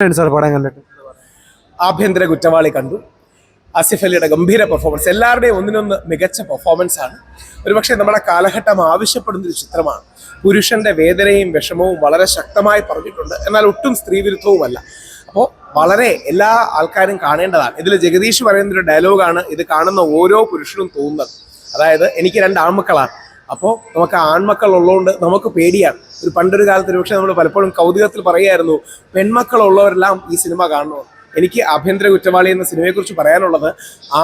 Sir പടം കണ്ടിട്ട് ആഭ്യന്തര കുറ്റവാളി കണ്ടു. ആസിഫ് അലിയുടെ ഗംഭീര പെർഫോമൻസ്, എല്ലാവരുടെയും ഒന്നിനൊന്ന് മികച്ച പെർഫോമൻസ് ആണ്. ഒരുപക്ഷെ നമ്മുടെ കാലഘട്ടം ആവശ്യപ്പെടുന്ന ഒരു ചിത്രമാണ്. പുരുഷന്റെ വേദനയും വിഷമവും വളരെ ശക്തമായി പറഞ്ഞിട്ടുണ്ട്, എന്നാൽ ഒട്ടും സ്ത്രീവിരുദ്ധവുമല്ല. അപ്പോൾ വളരെ എല്ലാ ആൾക്കാരും കാണേണ്ടതാണ്. ഇതിൽ ജഗദീഷ് പറയുന്ന ഒരു ഡയലോഗാണ് ഇത് കാണുന്ന ഓരോ പുരുഷനും തോന്നുന്നത്. അതായത് എനിക്ക് 2 ആൺമക്കളാണ്, അപ്പോൾ നമുക്ക് ആൺമക്കൾ ഉള്ളതുകൊണ്ട് നമുക്ക് പേടിയാണ്. പണ്ടൊരു കാലത്ത് ഒരുപക്ഷെ നമ്മൾ പലപ്പോഴും കൗതുകത്തിൽ പറയുമായിരുന്നു, പെൺമക്കളുള്ളവരെല്ലാം ഈ സിനിമ കാണണം. എനിക്ക് ആഭ്യന്തര കുറ്റവാളി എന്ന സിനിമയെക്കുറിച്ച് പറയാനുള്ളത്,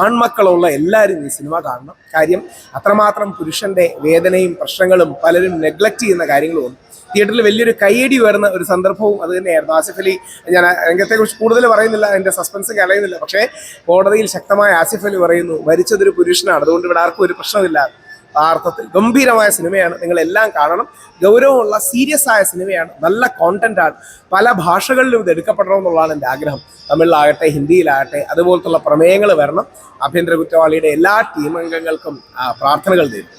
ആൺമക്കളുള്ള എല്ലാവരും ഈ സിനിമ കാണണം. കാര്യം അത്രമാത്രം പുരുഷന്റെ വേദനയും പ്രശ്നങ്ങളും പലരും നെഗ്ലക്ട് ചെയ്യുന്ന കാര്യങ്ങളുമുണ്ട്. തിയേറ്ററിൽ വലിയൊരു കയ്യടി വരുന്ന ഒരു സന്ദർഭവും അത് തന്നെയായിരുന്നു. ആസിഫ് അലി, ഞാൻ രംഗത്തെക്കുറിച്ച് കൂടുതൽ പറയുന്നില്ല, അതിൻ്റെ സസ്പെൻസ് കളയുന്നില്ല. പക്ഷേ കോടതിയിൽ ശക്തമായ ആസിഫ് അലി പറയുന്നു, മരിച്ചതൊരു പുരുഷനാണ്, അതുകൊണ്ട് ഇവിടെ ആർക്കും ഒരു പ്രശ്നമില്ല. ആ അർത്ഥത്തിൽ ഗംഭീരമായ സിനിമയാണ്, നിങ്ങളെല്ലാം കാണണം. ഗൗരവമുള്ള സീരിയസ് ആയ സിനിമയാണ്, നല്ല കോണ്ടന്റാണ്. പല ഭാഷകളിലും ഇത് എടുക്കപ്പെടണമെന്നുള്ളതാണ് എൻ്റെ ആഗ്രഹം. തമിഴിലാകട്ടെ, ഹിന്ദിയിലാകട്ടെ, അതുപോലത്തുള്ള പ്രമേയങ്ങൾ വരണം. ആഭ്യന്തര കുറ്റവാളിയുടെ എല്ലാ ടീം അംഗങ്ങൾക്കും പ്രാർത്ഥനകൾ തരും.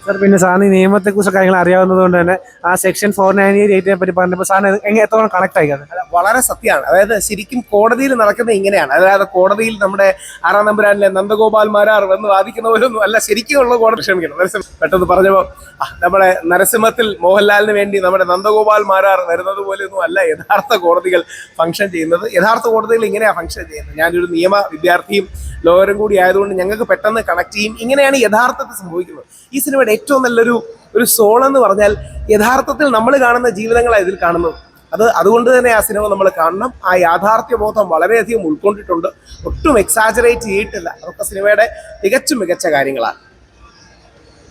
സാർ, പിന്നെ സാറിന് നിയമത്തെക്കുറിച്ച് കാര്യങ്ങൾ അറിയാവുന്നത് കൊണ്ട് തന്നെ ആ സെക്ഷൻ 498 പറ്റി പറഞ്ഞപ്പോൾ സാറിന് എത്രത്തോളം കണക്ട് ആയി? വളരെ സത്യമാണ്. അതായത് ശരിക്കും കോടതിയിൽ നടക്കുന്നത് ഇങ്ങനെയാണ്. അതായത് കോടതിയിൽ നമ്മുടെ 6-ാം നമ്പരാനിലെ നന്ദഗോപാൽ മാരാർ വന്ന് വാദിക്കുന്നവരൊന്നും അല്ല ശരിക്കുമുള്ള കോടതി. ക്ഷമിക്കണം, പെട്ടെന്ന് പറഞ്ഞപ്പോൾ നമ്മുടെ നരസിംഹത്തിൽ മോഹൻലാലിന് വേണ്ടി നമ്മുടെ നന്ദഗോപാൽ മാരാർ വരുന്നത് പോലെയൊന്നും അല്ല യഥാർത്ഥ കോടതികൾ ഫംഗ്ഷൻ ചെയ്യുന്നത്. യഥാർത്ഥ കോടതികൾ ഇങ്ങനെയാണ് ഫംഗ്ഷൻ ചെയ്യുന്നത്. ഞാനൊരു നിയമ വിദ്യാർത്ഥിയും ലോയറും കൂടി ആയതുകൊണ്ട് ഞങ്ങൾക്ക് പെട്ടെന്ന് കണക്ട് ചെയ്യും. ഇങ്ങനെയാണ് യഥാർത്ഥത്തിൽ സംഭവിക്കുന്നത്. ഈ സിനിമയുടെ ഏറ്റവും നല്ലൊരു സോൾ എന്ന് പറഞ്ഞാൽ യഥാർത്ഥത്തിൽ നമ്മൾ കാണുന്ന ജീവിതങ്ങളാണ് ഇതിൽ കാണുന്നത്. അതുകൊണ്ട് തന്നെ ആ സിനിമ നമ്മൾ കാണണം. ആ യാഥാർത്ഥ്യ ബോധം വളരെയധികം ഉൾക്കൊണ്ടിട്ടുണ്ട്, ഒട്ടും എക്സാജറേറ്റ് ചെയ്തിട്ടില്ല. അതൊക്കെ സിനിമയുടെ തികച്ചും മികച്ച കാര്യങ്ങളാണ്.